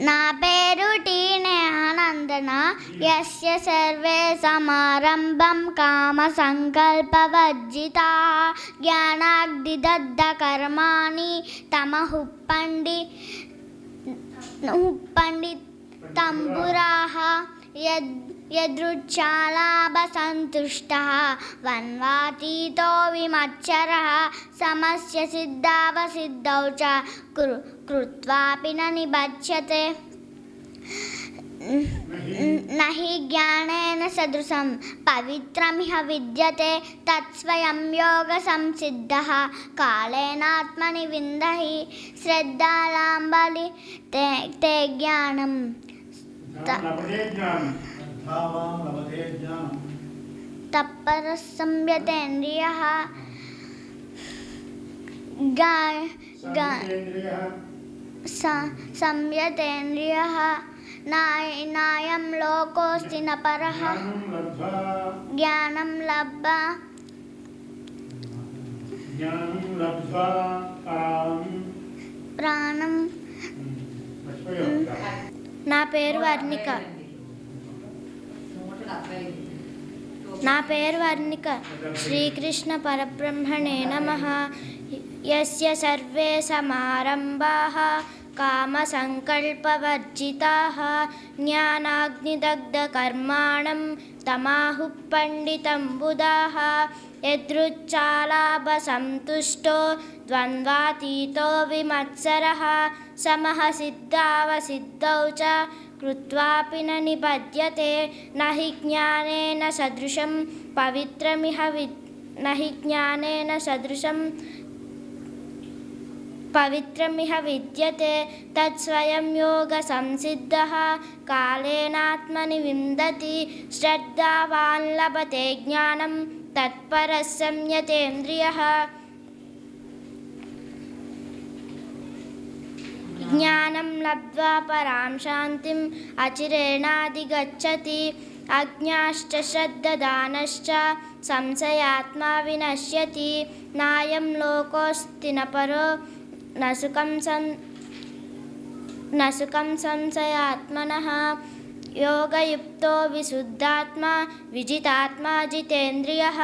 నా పేరు టీనే ఆనందన. యస్య సర్వే సమారంభం కామ సంకల్పవర్జితా జ్ఞానాగ్నిదగ్ధ కర్మాణి తమః పండితంబురాః యదృచ్ఛాలాభసంతుష్టః వన్వాతీతో విమత్సరః సమస్య సిద్ధావసిద్ధౌ చ కృత్వాపి న నిబధ్యతే. నహి జ్ఞానేన సదృశం పవిత్రమిహ విద్యతే తత్స్వయం యోగ సంసిద్ధః కాలేనాత్మని విందహి శ్రద్ధాలాంబలి తే జ్ఞానం తపః సంయతేంద్రియః సంయతేంద్రియః నాయం లోకోస్తి న పరః జ్ఞానం లబ్ధ్వా ప్రాణం. నా పేరు వర్ణిక. శ్రీకృష్ణ పరబ్రహ్మణే నమః. యస్య సర్వే సమారంభాః కామ సంకల్పవర్జితాః జ్ఞానాగ్నిదగ్ధ కర్మాణం తమాహు పండితం బుధాః యదృచ్ఛాలాభ సంతుష్టో ద్వంద్వాతీతో విమత్సరః సమః సిద్ధావసిద్ధౌ చ కృత్వాపి న నిబధ్యతే. నహి జ్ఞానేన సదృశం పవిత్రమిహ విద్యతే తత్స్వయం యోగ సంసిద్ధః కాలేనాత్మని విందతి శ్రద్ధావాన్ లభతే జ్ఞానం తత్పరః సంయతేంద్రియః. జ్ఞానం లబ్ధ్వా పరాం శాంతిం అచిరేణాధిగచ్చతి. అజ్ఞాశ్చ శ్రద్ధదానశ్చ సంశయాత్మా వినశ్యతి. నాయం లోకోస్తి న పరో నసుకం సంశయాత్మనః. యోగయుక్తో విశుద్ధాత్మా విజితాత్మా జితేంద్రియః.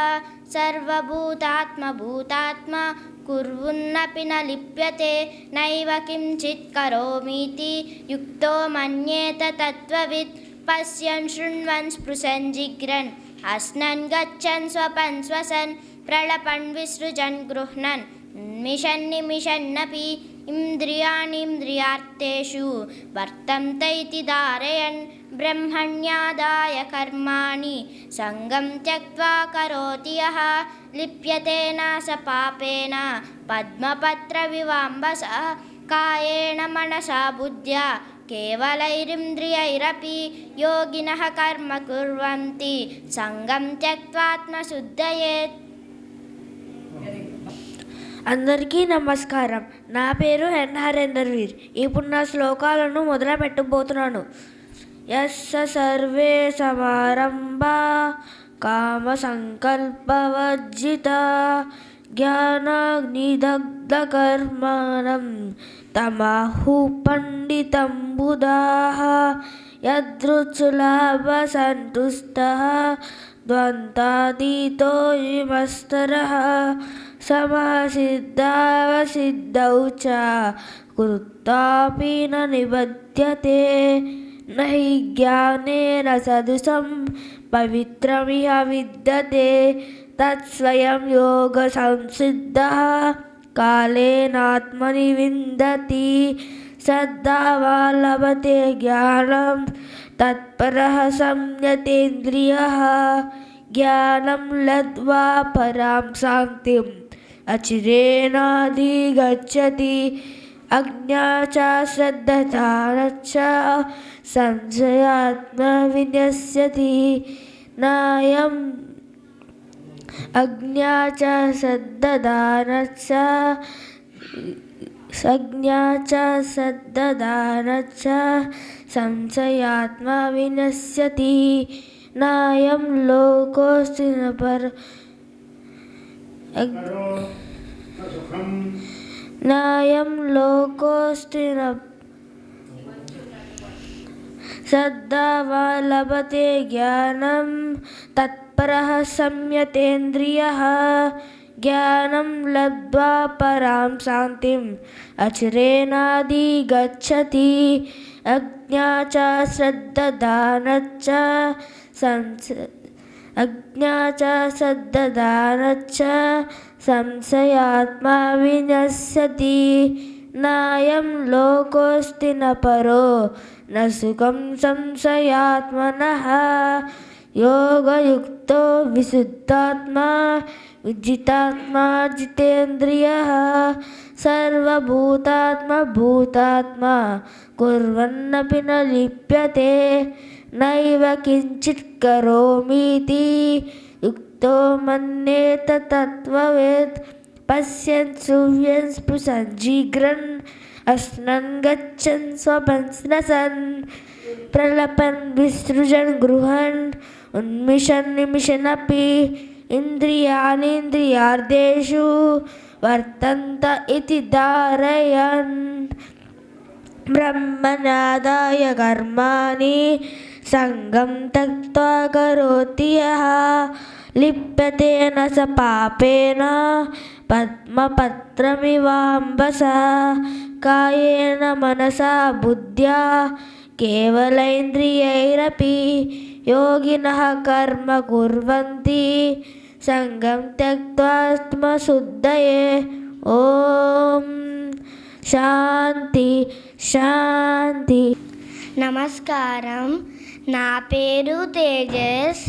సర్వభూతాత్మభూతాత్మా కుర్వన్నపి న లిప్యతే. నైవ కించిత్ కరోమీతి యుక్తో మన్యేత తత్వవిత్. పశ్యన్ శృణ్వన్ స్పృశన్ జిఘ్రన్ అస్నన్ గచ్చన్ స్వపన్ శ్వసన్ ప్రళపన్ విసృజన్ గృహ్ణన్ ఉన్మిషన్ నిమిషన్నపి. ఇంద్రియాణీంద్రియార్థేషు వర్తంత ఇతి ధారయన్ బ్రహ్మణ్యాదాయ కర్మాణి సంగం త్యక్త్వా కరోతి యః. లిప్యతే నాస పాపేన పద్మపత్రవివాంబసా కాయేన మనసా బుద్ధ్యా కేవలైరింద్రియైరపి యోగినః కర్మ కుర్వంతి సంగం త్యక్త్వాత్మశుద్ధయే. అందరికీ నమస్కారం. నా పేరు ఎన్ హరేందర్ వీర్. ఇప్పుడు నా శ్లోకాలను మొదలు పెట్టబోతున్నాను. యస్య సర్వే సమారంభా కామ సంకల్పవర్జితా జ్ఞానాగ్నిదగ్ధ కర్మాణం తమాహు పండితం బుధాః యదృచ్ఛలాభ సంతుష్టః ద్వంద్వాతీతో విమత్సరః సమః సిద్ధావసిద్ధౌ చ కృత్వాపి న నిబధ్యతే. నహి జ్ఞానేన సదృశం పవిత్రమిహ విద్యతే తత్స్వయం యోగ సంసిద్ధః కాలేనాత్మని విందతి శ్రద్ధావాన్ లభతే జ్ఞానం తత్పరః సంయతేంద్రియః. జ్ఞానం లబ్ధ్వా పరాం శాంతిం అచిరేణాధిగచ్చతి. అజ్ఞా చ శ్రద్ధదానశ్చ సంశయాత్మా వినశ్యతి. నాయం అజ్ఞా చ శ్రద్ధదానశ్చ సంశయాత్మా వినశ్యతి. నాయం లోకోస్తి న పరః నాయం లోకోస్తి న श्रद्धावान् लभते ज्ञानं तत्परः संयतेन्द्रियः ज्ञानं लब्ध्वा परां शान्तिम् अचिरेणाधिगच्छति अज्ञाच श्रद्धादानच्च संशयात्मा विनश्यति नायं लोकोऽस्ति न परो न सुखं संशयात्मनः योगयुक्तो विशुद्धात्मा विजितात्मा जितेन्द्रियः सर्वभूतात्मा भूतात्मा कुर्वन्नपि न लिप्यते नैव किञ्चित् करोमीति युक्तो मन्येत तत्त्ववेत् पश्यन् शृण्वन् स्पृशन् जिघ्रन् अश्नन् गच्छन् स्वपन् स्नसन् प्रलपन् विसृजन् गृहन् उन्मिषन् निमिषन्नपि इन्द्रियाणीन्द्रियार्थेषु वर्तन्त इति धारयन् ब्रह्मण्यादाय कर्माणि सङ्गं त्यक्त्वा करोति यः लिप्यते न स पापेन पद्मपत्रमिवाम्बसा कायेन मनसा बुद्ध्या केवलैन्द्रियैरपि योगिनः कर्म कुर्वन्ति सङ्गं त्यक्त्वा आत्मशुद्धये ॐ శాంతి శాంతి. నమస్కారం. నా పేరు తేజస్.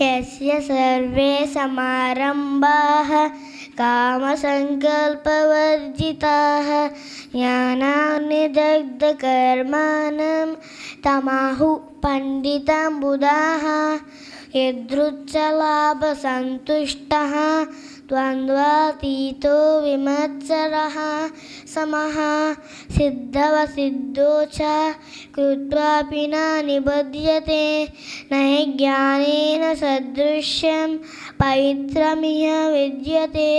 యస్య సర్వే సమారంభాః కామసంకల్పవర్జితాః జ్ఞానాగ్నిదగ్ధకర్మాణం తమాహుః పండితం బుధాః యదృచ్ఛలాభసంతుష్టः ద్వంద్వాతీతో విమత్సరः సమः సిద్ధవసిద్ధో చ కృత్వాపి న నిబధ్యతే నహి జ్ఞానేన సదృశ్యం పవిత్రమిహ విద్యతే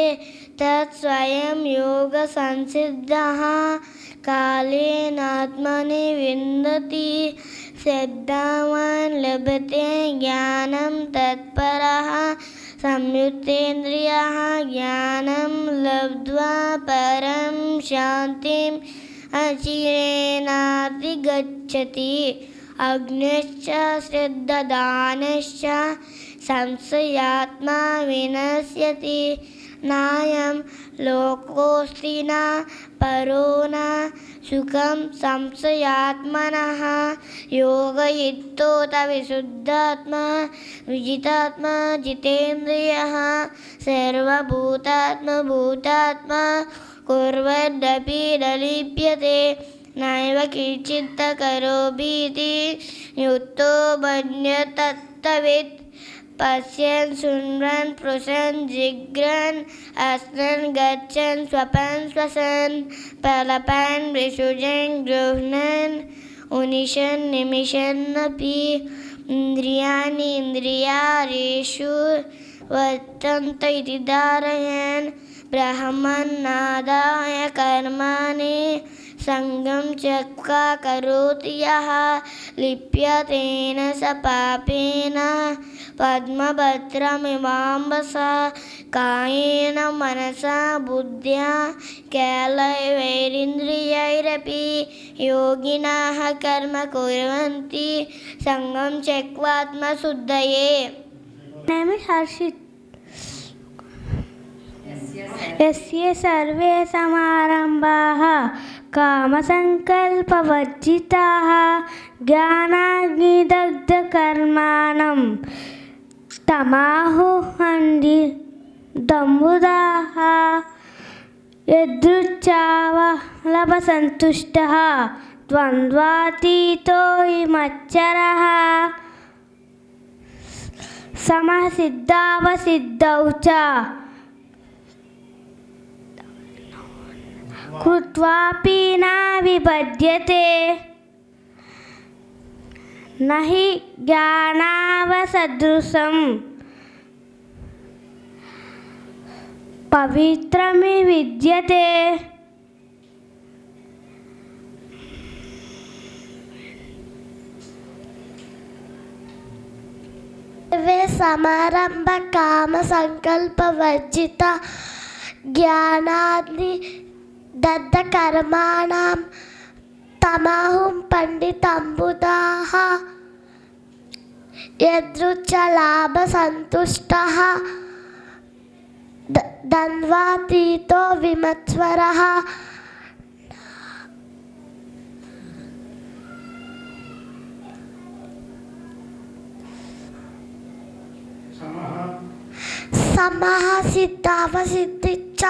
తత్ స్వయం యోగ సంసిద్ధః కాలేనాత్మని విందతి శ్రద్ధావాన్ లభతే జ్ఞానం తత్పరః సంయుక్తేంద్రియः జ్ఞానం లబ్ధ్వా పరం శాంతిం అచిరేణాధిగచ్చతి అగ్నిశ్చ శ్రద్ధాదానశ్చ సంశయాత్మా వినశ్యతి నాయం లోకోऽస్తి న పరో న సుఖం సంశయాత్మనః యోగయుక్తో విశుద్ధాత్మా విజితాత్మా జితేంద్రియः సర్వభూతాత్మా భూతాత్మా కుర్వన్నపి న లిప్యతే నైవ కించిత్ కరోమీతి యుక్తో మన్యతే తత్త్వవిత్ పశ్యన్ శృణ్వన్ స్పృశన్ జిఘ్రన్ అశ్నన్ గచ్చన్ స్వపన్ శ్వసన్ ప్రలపన్ విసృజన్ గృహ్ణన్ ఉనిషన్ నిమిషన్నపి ఇంద్రియాణి ఇంద్రియార్థేషు వర్తంత ఇతి ధారయన్ బ్రహ్మన్నాదాయ కర్మాణి సంగం త్యక్త్వా కరోతి యః లిప్యతేన స పాపేన పద్మపత్రమివాంబసా కాయేన మనసా బుద్ధ్యా కేవలైరింద్రియైరపి యోగినః కర్మ కుర్వంతి సంగం త్యక్త్వా ఆత్మశుద్ధయే. name is Harshit. यस्य सर्वे समारम्भाः कामसङ्कल्पवर्जिताः ज्ञानाग्निदग्धकर्माणं तमाहुः दम्बुदाः यदृच्छावलभसन्तुष्टः द्वन्द्वातीतो विमच्चरः समः सिद्धावसिद्धौ च कृत्वापि न विपद्यते न हि ज्ञानावसदृशं पवित्रमि विद्यते సమారంభ కామ సంకల్ప వర్జిత జ్ఞానాగ్ని దగ్ధ కర్మాణం తమాహుం పండితంబుధాః యదృచ్ఛ లాభ సంతుష్టః ద్వంద్వాతీతో విమత్సరః. సమః సిద్ధావసిద్ధిచ్చ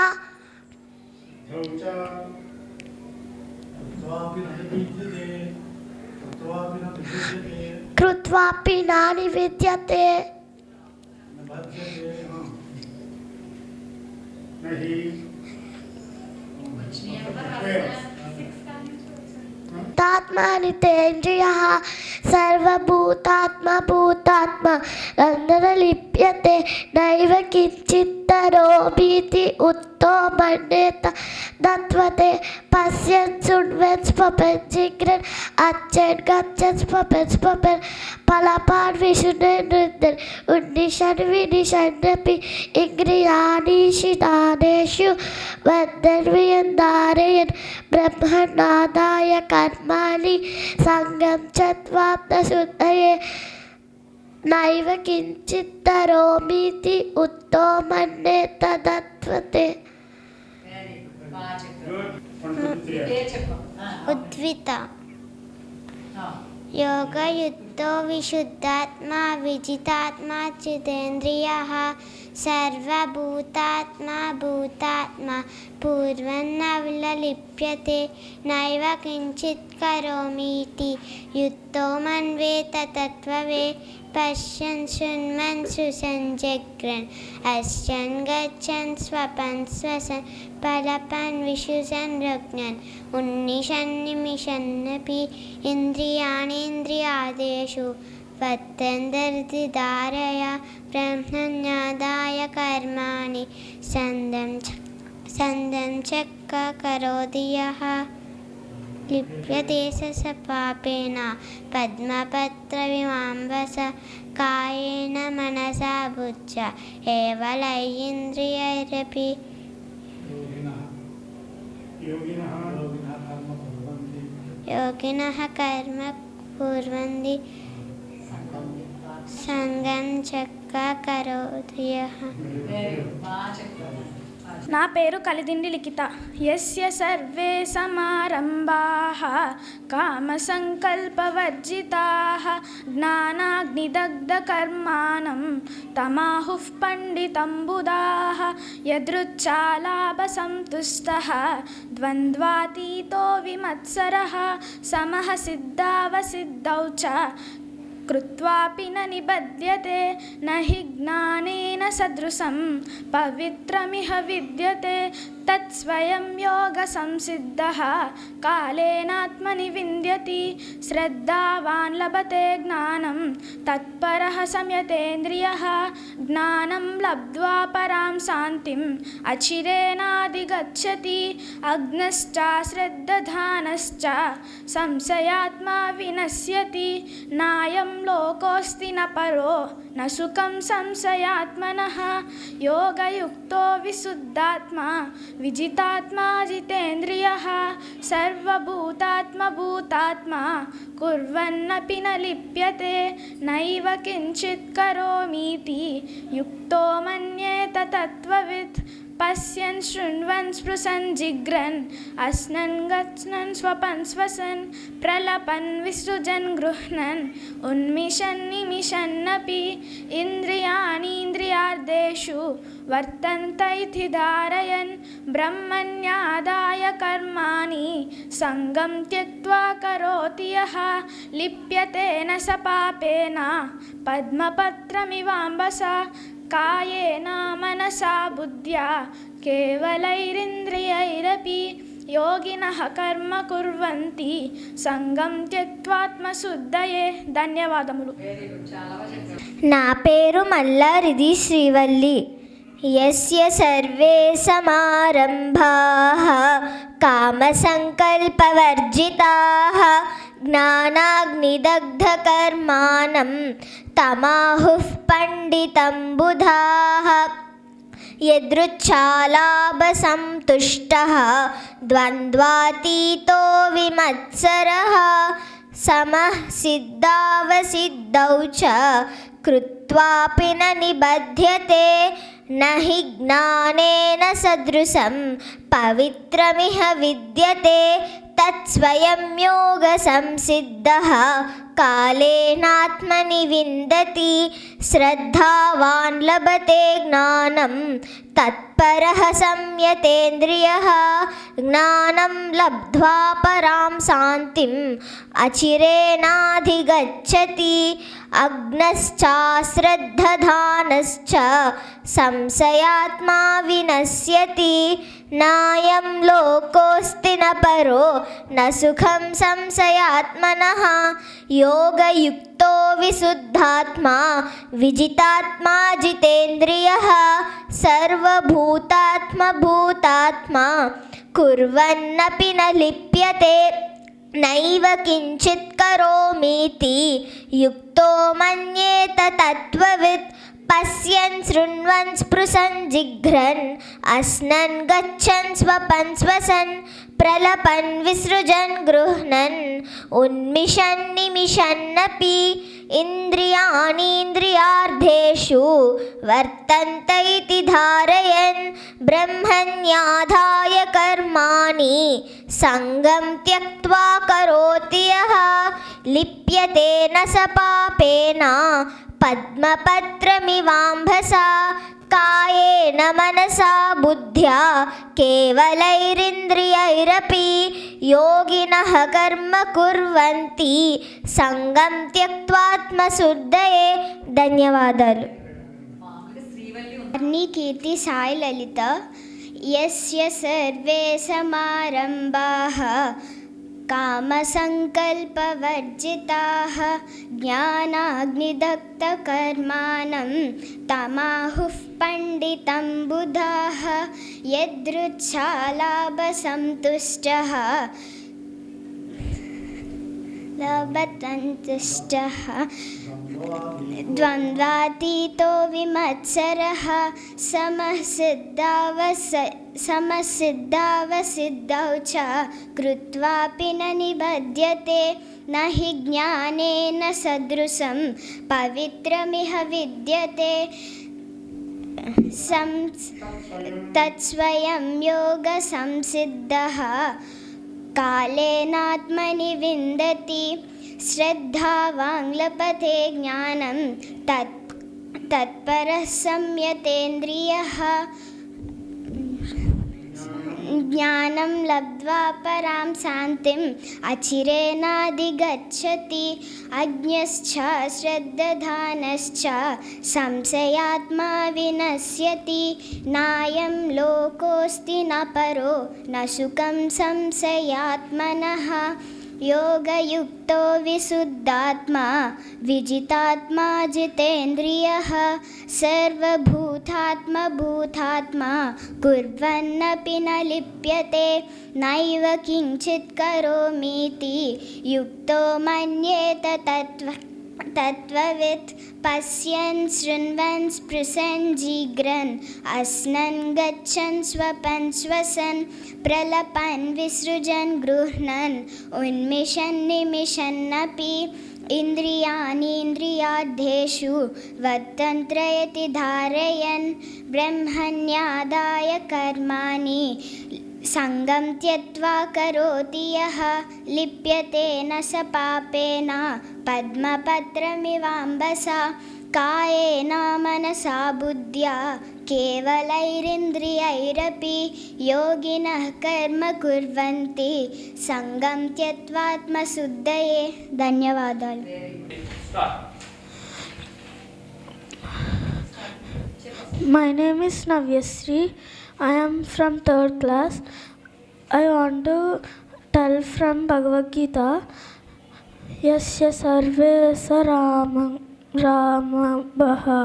కృత్వాపి న నివిద్యతే. భూతాత్మాని తేంద్రియః సర్వభూతాత్మ భూతాత్మ లిప్యతే నైవ కించిత్తరోమీతి ఉత్తో మన్యేత దత్వతే. పశ్యన్ శృణ్వన్ స్వపన్ జిఘ్రన్ అచ్చన్ గచ్చన్ స్వపన్ స్వపన్ ఫలపాన్ విశునన్ నృత్యన్ ఉన్నిషన్ వినిషన్నపి ఇంద్రియాణీషితానేషు వదన్ వియంధారయన్ బ్రహ్మణాదాయ కర్మాణి సంగం చత్వాప్త శుద్ధయే నైవ కించిత్తరోమీతి ఉత్తో మన్యేత దత్వతే. ఉద్విత యోగయుక్తో విశుద్ధాత్మా విజితాత్మా చితేంద్రియః సర్వభూతాత్మా భూతాత్మా పూర్వన్నవిలిప్యతే నైవ కించిత్ కరోమీతి యుక్తో మన్యేత తత్వవే. పశ్యన్ శృణ్వన్ సుసన్ జిఘ్రన్ అశ్చన్ గచ్చన్ స్వపన్ శ్వసన్ ఫలపన్ విశుసన్ రుగ్నన్ ఉన్నిషన్ నిమిషన్నపి ఇంద్రియాణీంద్రియాదేషు వత్తన్ధర్తిధారయ బ్రహ్మణ్యాదాయ కర్మాణి సందం చక్క కరోతి యః లిప్యతే స పాపేన పద్మపత్రవిమాంబస కాయేన మనసా బుద్ధ్యా ఏవలైంద్రియైరపి. యోగినః కర్మ కుర్వంతి సంగం చక్క కరోతి యః. నా పేరు కలిదిండి లిఖిత. యస్య సర్వే సమారంభాః కామసంకల్పవర్జితాః జ్ఞానాగ్నిదగ్ధకర్మాణం తమాహుః పండితంబుధాః యదృచ్ఛాలాభసంతుష్టः ద్వంద్వాతీతో విమత్సరः సమః సిద్ధావసిద్ధౌ చ కృత్వాపి న నిబధ్యతే నహి జ్ఞానేన సదృశం పవిత్రమిహ విద్యతే తత్స్వయం యోగ సంసిద్ధః కాలేనాత్మని వింద్యతి శ్రద్ధావాన్ లభతే జ్ఞానం తత్పరః సంయతేంద్రియః జ్ఞానం లబ్ధ్వా పరాం శాంతిం అచిరేనాధిగచ్చతి అజ్ఞశ్చ శ్రద్ధధానశ్చ సంశయాత్మా వినశ్యతి నాయం లోకోస్తి న పరో న సుఖం సంశయాత్మనః యోగయుక్తో విశుద్ధాత్మా విజితాత్మా జితేంద్రియః సర్వభూతాత్మ భూతాత్మా కుర్వన్నపి న లిప్యతే నైవ కించిత్ కరోమీతి యుక్తో మన్యేత తత్వవిత్. పశ్యన్ శృణ్వన్ స్పృశన్ జిఘ్రన్ అస్నన్ గచ్చన్ స్వపన్ శ్వసన్ ప్రలపన్ విసృజన్ గృహ్ణన్ ఉన్మిషన్ నిమిషన్నపి ఇంద్రియాణీంద్రియార్థేషు వర్తంత ఇతి ధారయన్ బ్రహ్మణ్యాదాయ కర్మాణి సంగం త్యక్త్వా కరోతి యః లిప్యతే న స పాపేన పద్మపత్రమివాంబసా కాయేన మనసా బుద్ధ్యా కేవలైరింద్రియైరపి యోగినః కర్మ కుర్వంతి సంగం త్యక్త్వాత్మశుద్ధయే. ధన్యవాదములు. నా పేరు మల్లారిది శ్రీవల్లి. యస్య సర్వే సమారంభాః కామసంకల్పవర్జితాః ज्ञानाग्निदग्धकर्माणं तमाहुः पंडितं बुधाः यदृच्छालाभसन्तुष्टः द्वन्द्वातीतो विमत्सरः समः सिद्धावसिद्धौ च कृत्वापि न निबध्यते न हि ज्ञानेन सदृशं पवित्रमिह विद्यते तत्स्वयं योगसंसिद्धः कालेनात्मनि विन्दति श्रद्धावान् लभते ज्ञानं तत्परः संयतेन्द्रियः ज्ञानं लब्ध्वा परां शान्तिम् अचिरेणाधिगच्छति अग्नश्चाश्रद्धधानश्च संशयात्मा विनश्यति नायं लोकोऽस्ति न परो न सुखं संशयात्मनः योगयुक्तो विशुद्धात्मा विजितात्मा जितेन्द्रियः सर्वभूतात्मा कुर्वन्नपि न लिप्यते नैव किञ्चित् करोमीति युक्तो मन्येत तत्त्ववित् पश्यन् शृण्वन् स्पृशन् जिघ्रन् अश्नन् गच्छन् स्वपन् श्वसन् प्रलपन् विसृजन् गृह्णन् उन्मिषन् निमिषन्नपि इन्द्रियाणीन्द्रियार्थेषु वर्तन्त इति धारयन् ब्रह्मण्याधाय कर्माणि सङ्गं त्यक्त्वा करोति यः लिप्यते न स पापेन पद्मपत्रमिवाम्भसा कायेन मनसा बुद्ध्या केवलैरिन्द्रियैरपि योगिनः कर्म कुर्वन्ति संगं त्यक्त्वात्मशुद्धये ధన్యవాదాలు. కీర్తి సాయి లలిత. యస్య సర్వే సమారంభాః కామసంకల్పవర్జితాః జ్ఞానాగ్నిదగ్ధకర్మాణం తమాహుః పండితం బుధాః యదృచ్ఛాలాభసంతుష్టः లభతంతుష్టः ద్వంద్వాతీతో విమత్సరः సమసిద్ధావసిద్ధౌ చ కృత్వాపి న నిబధ్యతే న హి జ్ఞానేన సదృశం పవిత్రమిహ విద్యతే తత్స్వయం యోగ సంసిద్ధః కాలేనాత్మని విందతి శ్రద్ధావాన్ లభతే జ్ఞానం తత్పరః సంయతేంద్రియః జ్ఞానం లబ్ధ్వా పరాం శాంతిం అచిరేణాధిగచ్చతి అజ్ఞశ్చాశ్రద్ధధానశ్చ సంశయాత్మా వినశ్యతి నాయం లోకోऽస్తి న పరో న సుఖం సంశయాత్మనః योगयुक्तो विशुद्धात्मा विजितात्मा जितेन्द्रियः सर्वभूतात्मा कुर्वन्नपि न लिप्यते नैव किञ्चित् करोमीति युक्तो मन्येत तत्त्ववित् पश्यन् शृण्वन् स्पृशन् जिघ्रन् अश्नन् गच्छन् स्वपन् श्वसन् प्रलपन् विसृजन् गृह्णन् उन्मिषन् निमिषन्नपि इन्द्रियाणीन्द्रियार्थेषु वर्तन्त इति धारयन् ब्रह्मण्यादाय कर्माणि संगं त्यक्त्वा करोति यः लिप्यते न स पापेन पद्मपत्रमिवाम्भसा कायेन मनसा बुद्ध्या केवलैरिन्द्रियैरपि योगिनः कर्म कुर्वन्ति संगं त्यक्त्वात्मशुद्धये ధన్యవాదాలు. My name is Navyasri. I am from 3rd class. I want to tell from Bhagavad Gita. Yasya sarve Ramabha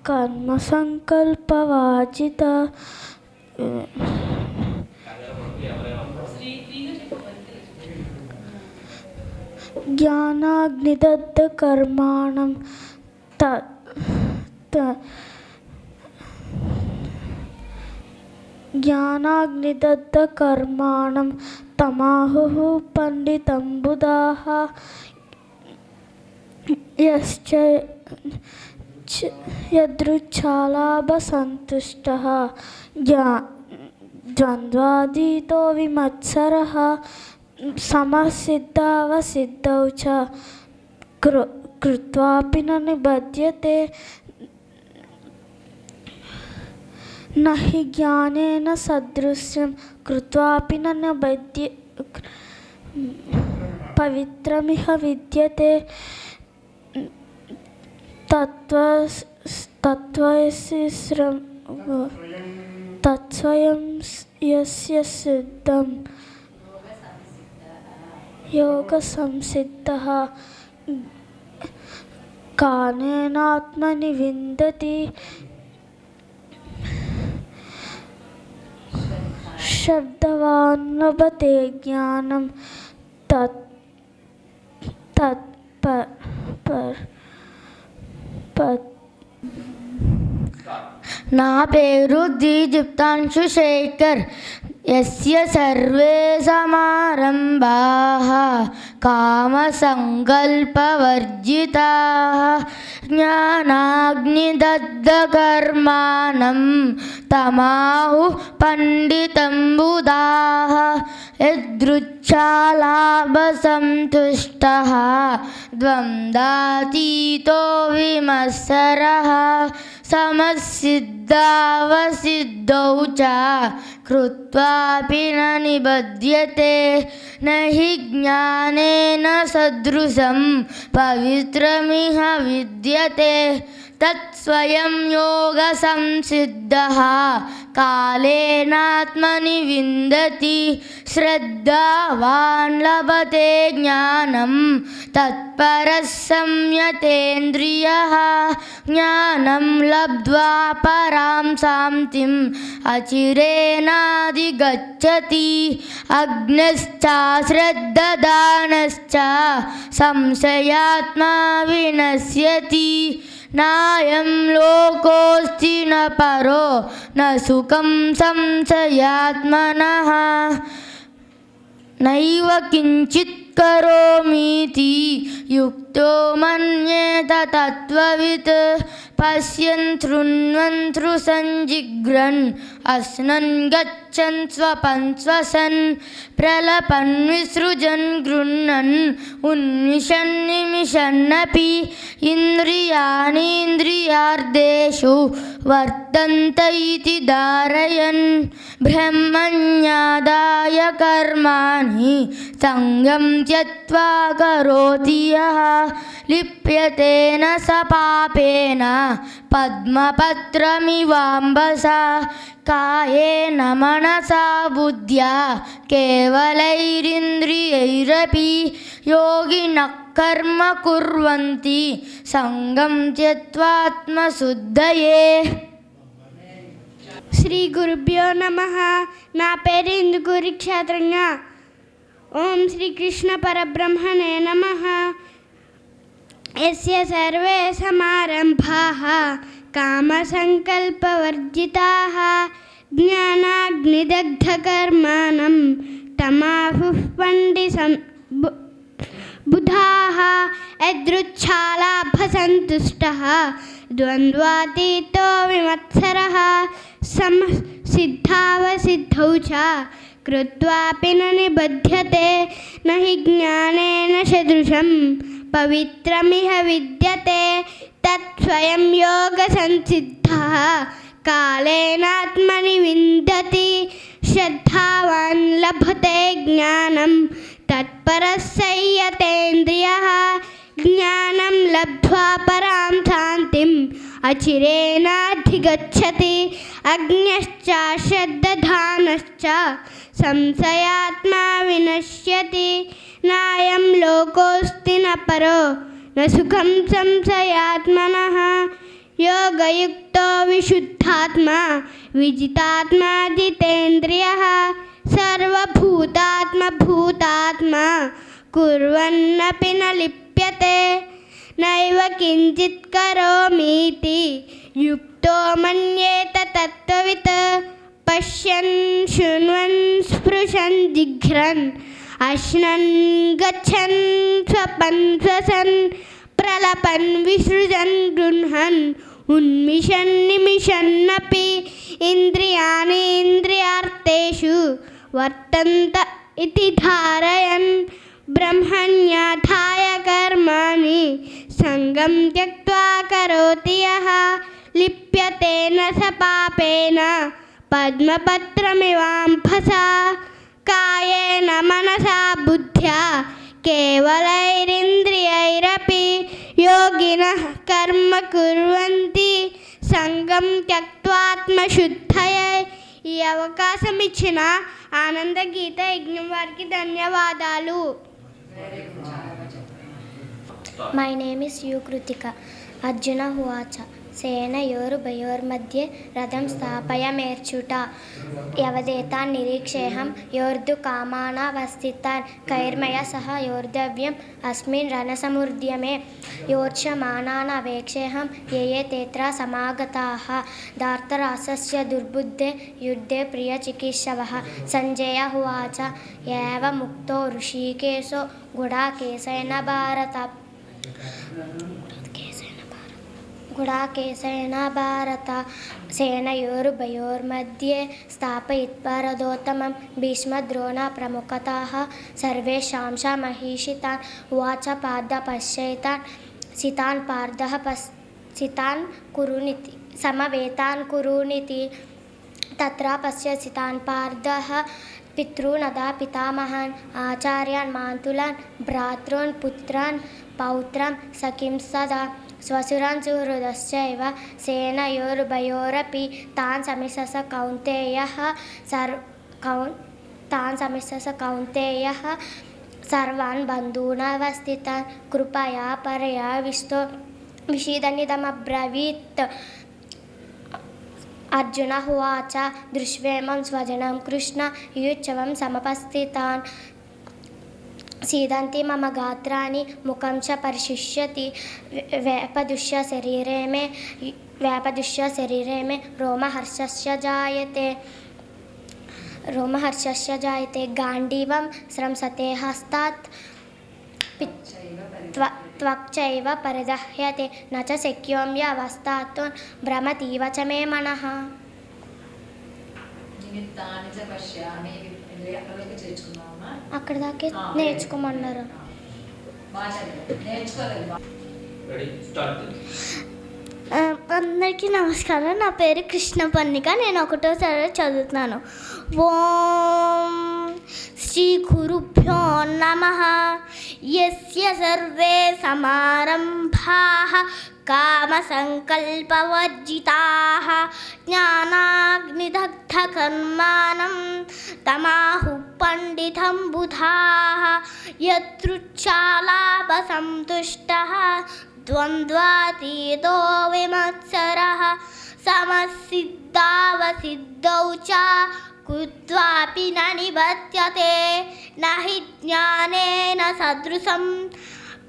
కర్మ సంకల్పవాజిత జ్ఞానాగ్నిదగ్ధ కర్మాణం జ్ఞానాగ్నిదగ్ధ కర్మాణం తమాహుః పండితం బుధాః యశ్చ యదృచ్ఛాలాభసంతుష్టః ద్వంద్వాతీతో విమత్సరః సమసిద్ధావసిద్ధౌ చ కృత్వాపి న నిబధ్యతే నహి జ్ఞానేన సదృశ్యం కృత్వాపి న పవిత్రమిహ విద్యతే తత్స్వయం యస్య సిద్ధం యోగ సంసిద్ధః కానేనాత్మని విందతి శబ్దవాన్ లభతే జ్ఞానం నా పేరు దీప్తాంశు శేఖర్. యస్య సర్వే సమారంభాః కామసంకల్పవర్జితాః జ్ఞానాగ్నిదగ్ధకర్మాణం తమాహుః పండితం బుధాః యదృచ్ఛాలాభసంతుష్టः ద్వంద్వాతీతో విమత్సరः సమసిద్ధావసిద్ధౌ చ కృత్వాపి న నిబధ్యతే నహి జ్ఞానేన సదృశం పవిత్రమిహ విద్యతే తత్స్వయం యోగ సంసిద్ధః కాలేనాత్మని విందతి శ్రద్ధావాన్ లభతే జ్ఞానం తత్పరః సంయతేంద్రియః జ్ఞానం లబ్ధ్వా పరాం శాంతిం అచిరేనాధిగచ్చతి అగ్నశ్చాశ్రద్ధదానశ్చ సంశయాత్మా వినశ్యతి నాయం లోకోస్తి న పరో న సుఖం సంశయాత్మనః నైవ కించిత్ కరోమీతి యుక్తో మన్యేత తత్వవిత్ పశ్యన్ శృణ్వన్ సంజిఘ్రన్ అస్నన్ గచ్చన్ స్వపన్ శ్వసన్ ప్రలపన్ విసృజన్ గృహ్ణన్ ఉన్మిషన్ నిమిషన్నపి ఇంద్రియాణీంద్రియార్థేషు వర్తంత ఇతి ధారయన్ బ్రహ్మణ్యాదాయ కర్మాణి సంగం త్యక్త్వా కరోతి యః లిప్యతేన స పాపేన పద్మపత్రమివాంబసా కాయేన మనసా బుద్ధ్యా కేవలైరింద్రియైరపి యోగినః కర్మ కుర్వంతి సంగం త్యక్త్వాత్మశుద్ధయే. శ్రీ గురుభ్యో నమః. నా పేరు ఇందుకూరి క్షేత్రజ్ఞ. ఓం శ్రీ కృష్ణ పరబ్రహ్మణే నమః. యస్య సర్వే సమారంభాః కామసంకల్పవర్జితాః జ్ఞానాగ్నిదగ్ధకర్మాణం తమాహుః పండితం బుధాః యదృచ్ఛాలాభసంతుష్టः ద్వంద్వాతీతో విమత్సరः సమసిద్ధావసిద్ధౌ చ కృత్వాపి న నిబధ్యతే నహి జ్ఞానేన సదృశం పవిత్రమిహ విద్యతే తత్స్వయం యోగ సంసిద్ధః కాలేనాత్మని విందతి శ్రద్ధావాన్ లభతే జ్ఞానం తత్పరః సంయతేంద్రియః జ్ఞానం లబ్ధ్వా పరాం శాంతిం అచిరేనాధిగచ్చతి అజ్ఞశ్చాశ్రద్ధదానశ్చ సంశయాత్మా వినశ్యతి నాయం లోకోస్తి న పరో న సుఖం సంశయాత్మనః योगयुक्तो विशुद्धात्मा विजितात्मा जितेन्द्रियः सर्वभूतात्मा भूतात्मा कुर्वन्नपि न लिप्यते नैव किञ्चित् करोमीति युक्तो मन्येत तत्त्ववित् पश्यन् शृण्वन् स्पृशन् जिघ्रन् अश्नन् गच्छन् स्वपन् स्वसन् प्रलपन् विसृजन् गृह्णन् उन्मिषन् निमिषन्नपि इन्द्रियाणि इन्द्रियार्थेषु वर्तन्त इति धारयन् ब्रह्मण्याधाय कर्माणि सङ्गं त्यक्त्वा करोति यः लिप्यते न स पापेन पद्मपत्रमिवाम्भसा कायेन मनसा बुद्ध्या केवलैरिन्द्रियैरपि योगिनः कर्म कुर्वन्ति సంగం త్యక్త్వాత్మశుద్ధయే. ఈ అవకాశం ఇచ్చిన ఆనంద గీత యజ్ఞం వారికి ధన్యవాదాలు. My name is you Kritika. Arjuna హువాచ సేనయోరుభయోర్मध्ये రథం స్థాపయమేర్చుట యవదేతాన్ నిరీక్షేహం యోర్ధు కామానావస్థితాన్ కైర్మయ సహ యోర్ధవ్యం అస్మిన్ రణసముద్యమే యోర్చమానానవేక్షేహం ఏ తేత్ర సమాగతాః ధార్తరాష్ట్రస్య దుర్బుద్ధే యుద్ధే ప్రియచికిత్సవః. సంజయ హువాచ ఏవముక్తో ఋషికేశో గుడాకేశేన భారత సేనయోరుభయోర్मध्ये స్థాపయిత్వా రథోత్తమం భీష్మద్రోణ ప్రముఖతాః సర్వేషాం మహిషితాన్ ఉవాచ పార్థ పశ్యైతాన్ సితాన్ పార్థః సితాన్ కురునితి సమవేతాన్ కురునితి తత్ర పశ్యసితాన్ పార్థః పితॄనదా పితామహాన్ ఆచార్యాన్ మాతులాన్ భ్రాతॄన్ పుత్రాన్ పౌత్రం సఖిం సదా స్వసురాన్ సుహృదశ్చైవ సేనయోరుభయోరపి తాన్ సమిసస కౌంతేయః సర్వాన్ బంధూనవస్థితాన్ కృపయా పర్యవిష్టో విషీదనిదమబ్రవీత్. అర్జున హువాచ దృష్వేమం స్వజనం కృష్ణ యుత్సవం సమపస్థితాన్ సీదంతి మమ గాత్రాన్ని ముఖం చ పరిశుష్యతి వేపదుష్య శరీరే మే రోమహర్షస్య జాయతే గాంధీవం స్రంసతే హస్తాత్ త్వక్చైవ పరిదహ్యతే న చ శక్యోమ్యవస్థాతో భ్రమతీవ చ మే మనః. అక్కడ దాకే నేర్చుకోమన్నారు. అందరికీ నమస్కారం. నా పేరు కృష్ణపర్ణిక. నేను 1వ తరగతి చదువుతున్నాను. ఓం శ్రీ గురుభ్యో నమః. యస్య సర్వే సమారంభాః కామసంకల్పవర్జితాః జ్ఞానాగ్నిదగ్ధకర్మాణం తమాహు పండితం బుధాః యతృచ్ఛాలాభసంతుష్టः ద్వంద్వాతీతో విమత్సరः సమసిద్ధావసిద్ధౌ చ కుత్వాపి న నిబధ్యతే నహి జ్ఞానేన సదృశం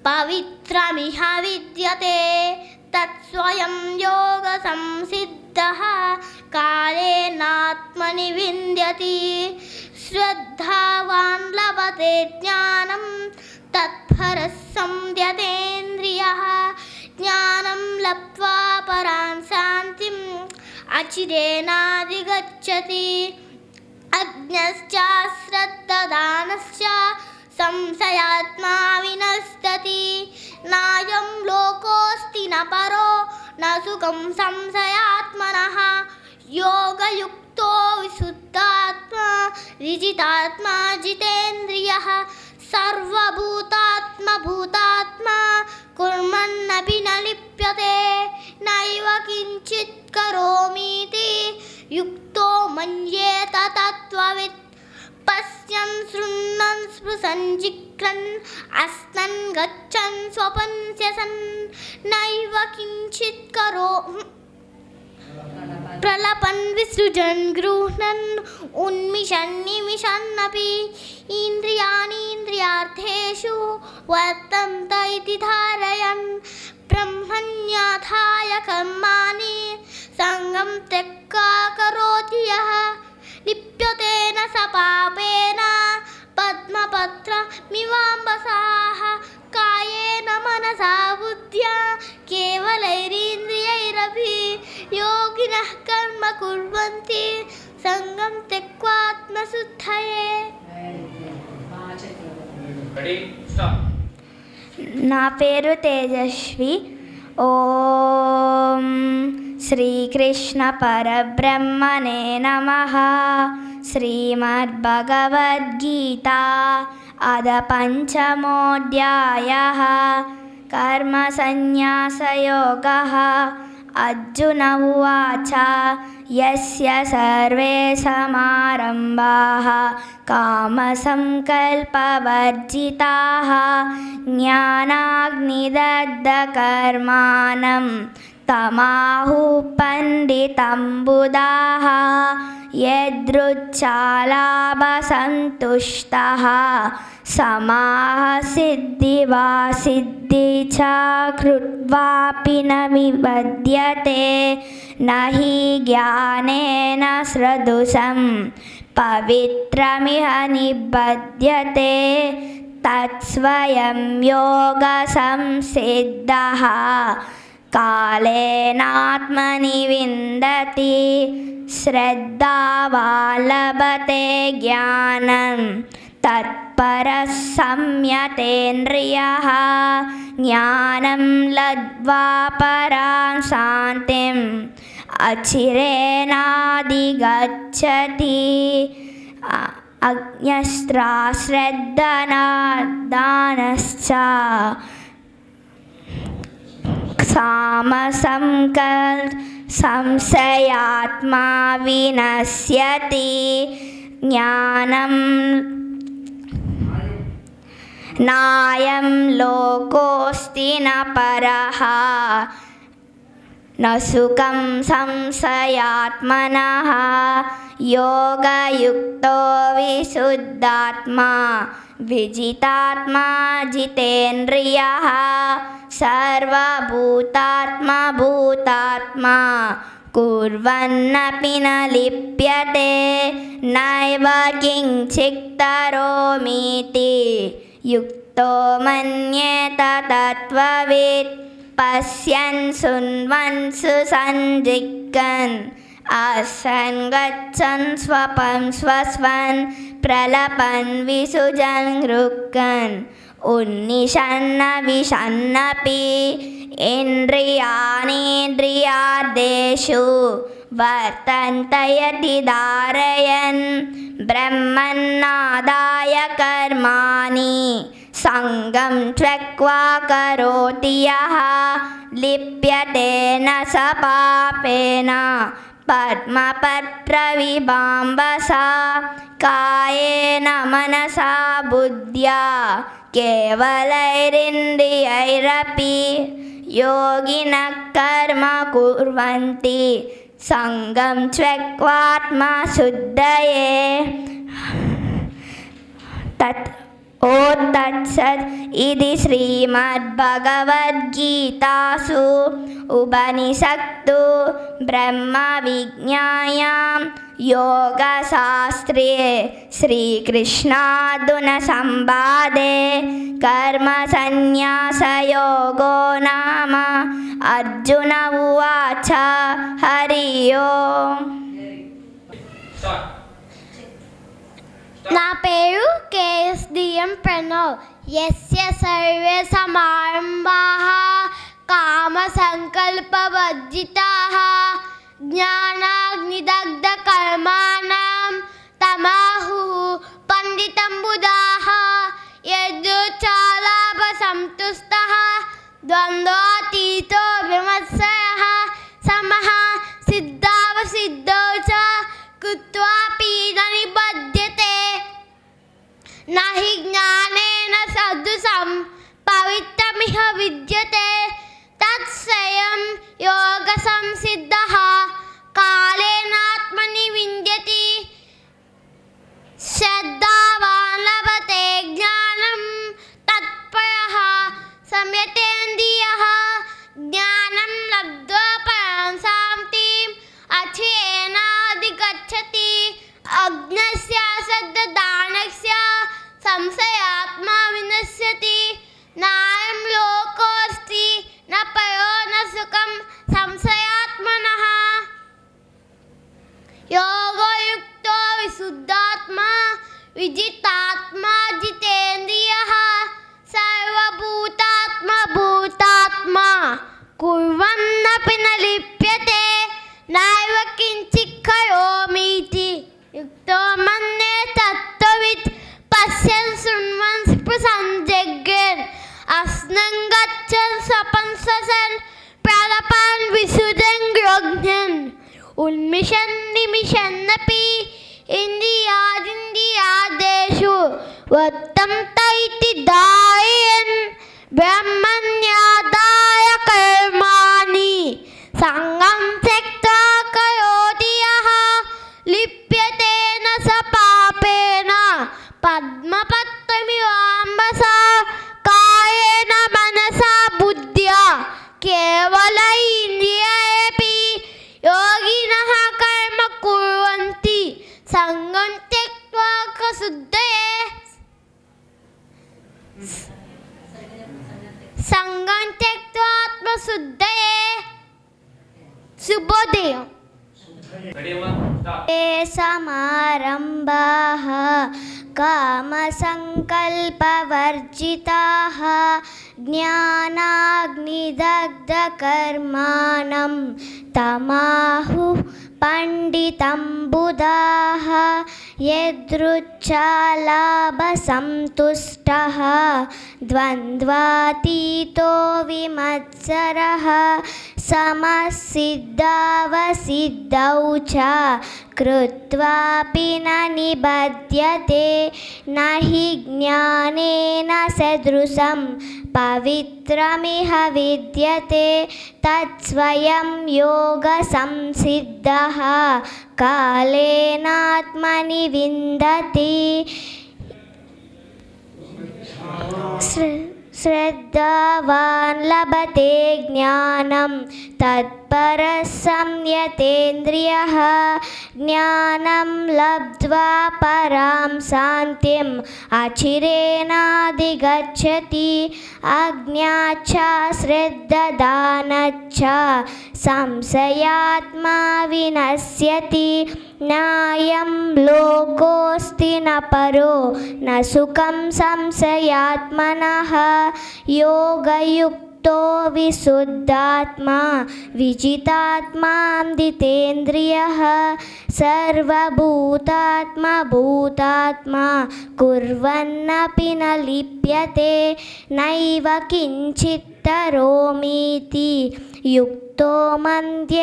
పవిత్రమిహ విద్యతే తత్స్వయం యోగ సంసిద్ధః కాలేనాత్మని వింద్యతి శ్రద్ధావాన్ లభతే జ్ఞానం తత్పరః సంయతేంద్రియః జ్ఞానం లబ్ధ్వా పరాం శాంతిం అచిరేణాధిగచ్చతి అజ్ఞశ్చ శ్రద్ధదానశ్చ సంశయాత్మా వినశ్యతి నాయం లోకోస్తి న పరో న సుఖం సంశయాత్మనః యోగయుక్తో విశుద్ధాత్మా విజితాత్మా జితేంద్రియః సర్వభూతాత్మా కుర్వన్నపి న లిప్యతే నైవ కించిత్ కరోమీతి యుక్తో మన్యేత తత్వవిత్ पश्यन् शृण्वन् स्पृशन् जिघ्रन् अस्नन् गच्छन् स्वपन् स्यसन् नैव किञ्चित् करो प्रलपन् विसृजन् गृह्णन् उन्मिषन् निमिषन्नपि इन्द्रियाणि इन्द्रियार्थेषु वर्तन्त इति धारयन् ब्रह्मण्याथाय कर्माणि सङ्गं त्यक्त्वा करोति यः लिप्यते न स पापेन पद्मपत्रमिवाम्बसाः कायेन मनसा बुद्ध्या केवलैरिन्द्रियैरपि योगिनः कर्म कुर्वन्ति सङ्गं त्यक्त्वात्मशुद्धये. నా పేరు తేజస్వి. ఓం శ్రీకృష్ణ పరబ్రహ్మణే నమః. శ్రీమద్భగవద్గీత అద పంచమోऽధ్యాయः. కర్మసన్యాసయోగः. అర్జున ఉవాచ యస్య సర్వే సమారంభాః కామసంకల్పవర్జితాః జ్ఞానాగ్నిదగ్ధకర్మాణం తమాహుః పండితం బుధాః. యదృచ్ఛాలాభసంతుష్టः సమాః సిద్ధివా సిద్ధి చ కృత్వాపి న విబధ్యతే నహి జ్ఞానేన సదృశం పవిత్రమిహ నిబధ్యతే తత్స్వయం యోగ సంసిద్ధః కాలేనాత్మని విందతి శ్రద్ధావాన్ లభతే జ్ఞానం తత్పరః సంయతేంద్రియః జ్ఞానం లబ్ధ్వా పరాం శాంతిం అచిరేణాధిగచ్చతి. అజ్ఞస్త్రా శ్రద్ధనాదానశ్చ సంశయాత్మా వినశ్యతి. జ్ఞానం నాయం లోకోస్తి న పరః న సుఖం సంశయాత్మనః. యోగయుక్తో విశుద్ధాత్మా విజితాత్మా జితేంద్రియః సర్వభూతాత్మా భూతాత్మా కుర్వన్నపి న లిప్యతే నైవ కించిత్ కరోమీతి యుక్తో మన్యేత తత్వవిత్. పశ్యన్ శృణ్వన్ సుసంజిఘ్రన్ అసన్ గచ్చన్ స్వపం స్వస్వన్ ప్రలపన్ విసృజన్ గృహ్ణన్ ఉన్నిషన్న విషన్నపి ఇంద్రియాణీంద్రియార్థేషు వర్తంత యతి ధారయన్ బ్రహ్మన్నాదాయ కర్మాణి సంగం త్యక్త్వా కరోతి యః లిప్యతే న స పాపేన పద్మపత్రవిభాంబసా కాయేన మనసా బుద్ధ్యా కేవలైరింద్రియైరపి యోగినః కర్మ కుర్వంతి సంగం త్యక్త్వాత్మశుద్ధయే. తత్సత్ ఇది శ్రీమద్భగవద్గీతాసు ఉపనిషత్తు బ్రహ్మ విజ్ఞాయాం యోగశాస్త్రే శ్రీకృష్ణార్జున సంవాదే కర్మ సన్యాసయోగో నామ. అర్జున ఉవాచ హరి ఓం. నా పేరు కేఎస్డిఎం ప్రణవ్. యస్య సర్వే సమారంభాః కామ సంకల్పవర్జితాః జ్ఞానాగ్నిదగ్ధ కర్మాణం తమాహుః పండితం బుధాః. యదృచ్ఛాలాభ సంతుష్టः ద్వంద్వాతీతో విమర్శయः సమః సిద్ధావసిద్ధౌ చ కృత్వాపి న నిబధ్యతే अग्नस्य श्रद्धदानस्य संशयात्मा विनश्यति नायं लोकोऽस्ति न परो न सुखं संशयात्मनः योगयुक्तो विशुद्धात्मा विजितात्मा जितेन्द्रियः सर्वभूतात्मा भूतात्मा कुर्वन्नपि न लिप्यते नैव किञ्चित् करोमीति युक्तो मन्ये तत्त्ववित् पश्यन् शृण्वन् स्पृशन् जग्रेन् अस्नन् गच्छन् स्वपन् श्वसन् प्रलपन् विशुद्धन् ग्रह्णन् उन्मिषन् निमिषन्नपि इन्द्रियादिन्द्रियादेषु वर्तन्त इति धारयन् ब्रह्मण्यादाय कर्माणि सङ्गं त्यक्त्वा करोति यः लिप्यते न स पापेन पद्मपत्रमिवाम्बसा कायेन मनसा बुद्ध्या केवल इन्द्रियैरपि योगिनः कर्म कुर्वन्ति सङ्गं त्यक्त्वा आत्मशुद्धये शुभोदय समारम्भाः कामसङ्कल्पवर्जिताः ज्ञानाग्निदग्धकर्माणं तमाहुः पंडितं बुधाः यदृच्छालाभसन्तुष्टः द्वन्द्वातीतो विमत्सरः समसिद्धावसिद्धौ च कृत्वापि न निबध्यते न हि ज्ञानेन सदृशं पवित्रमिह विद्यते तत्स्वयं योगसंसिद्धः कालेनात्मनि विन्दति श्रद्धावान् लभते ज्ञानं तत्परः संयतेन्द्रियः ज्ञानं लब्ध्वा परां शान्तिम् अचिरेणाधिगच्छति अज्ञाच्च श्रद्धदानच्च संशयात्मा विनश्यति नायं लोकोऽस्ति न परो न सुखं संशयात्मनः योगयुक्तो विशुद्धात्मा विजितात्मा जितेन्द्रियः सर्वभूतात्मा भूतात्मा कुर्वन्नपि न लिप्यते नैव किञ्चित् करोमीति युक्तो मन्येतगद्वति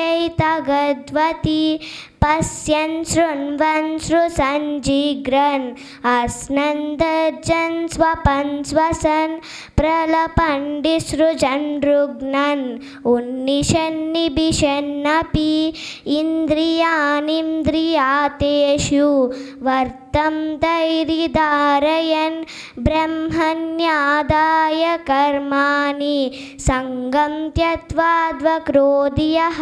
पश्यन् शृण्वन् श्रुसन् जिघ्रन् अस्नन् दर्जन् स्वपन् श्वसन् प्रलपन् सृजन् रुग्णन् उन्निशन् निबिशन्नपि इन्द्रियाणीन्द्रियातेषु वर्तं दैरिधारयन् ब्रह्मण्यादाय कर्माणि सङ्गं त्यक्त्वाद्वक्रोधियः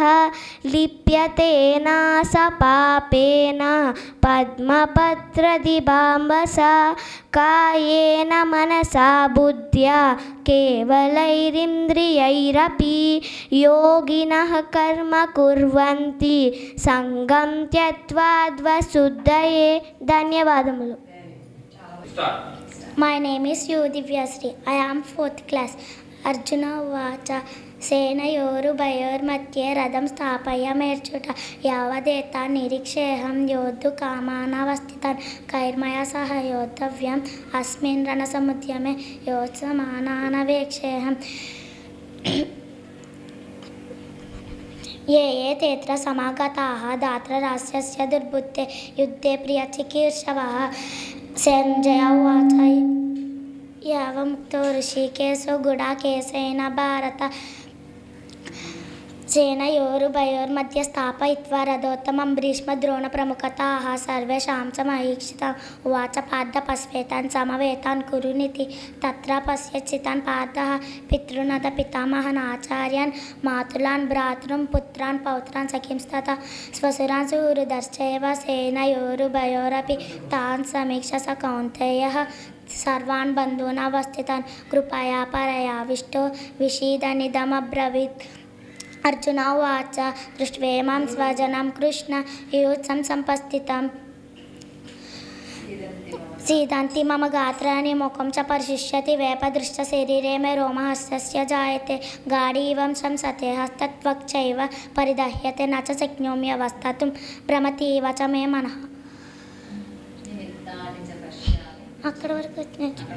लिप्यते न स पापेन पद्मपत्रदिबाम्बसा कायेन मनसा बुद्ध्या केवलैरिन्द्रियैरपि योगिनः कर्म कुर्वन्ति सङ्गं त्यक्त्वाद्वशुद्धये ధన్యవాదములు. My name is U Divyasri. I am 4th class. Arjuna Vacha सेनयोरुभयोर्मध्ये रथं स्थापयामेर्जुट यावदेतान् निरीक्षेऽहं योद्धुकामानवस्थितान् कैर्मया सह योद्धव्यम् अस्मिन् रणसमुद्यमे योत्समानानवेक्षेऽहम् ये ये तेऽत्र समागताः धार्तराष्ट्रस्य दुर्बुद्धे युद्धे प्रियचिकीर्षवः सञ्जय उवाच एवमुक्तो ऋषिकेशो गुडाकेशेन भारत సేనయోరుభయోర్मध्ये स्थापयित्वा रथोत्तमं भीष्मद्रोणप्रमुखताः सर्वेषां च महीक्षिताम् उवाच पार्थ पश्वेतान् समवेतान् कुरुनिति तत्र पश्यच्चितान् पार्थः पितॄनथ पितामहान् आचार्यान् मातुलान् भ्रातॄन् पुत्रान् पौत्रान् सखींस्तथा स्वसुरान् सुहृदश्चैव सेनयोरुभयोरपि तान् समीक्ष्य स कौन्तेयः सर्वान् बन्धूनावस्थितान् कृपया परयाविष्टो विषीदनिदमब्रवीत् अर्जुन उवाच दृष्ट्वेमां स्वजनं कृष्ण युत्सं सम्पस्थितं सीदन्ति मम गात्राणि मुखं च परिशिष्यति वेपदृश्च शरीरे मे रोमहर्षस्य जायते गाढीवं संसते हस्तत्वक्चैव परिदह्यते न च शक्नोम्यवस्थातुं भ्रमतीव च मे मनः. అక్కడ వరకు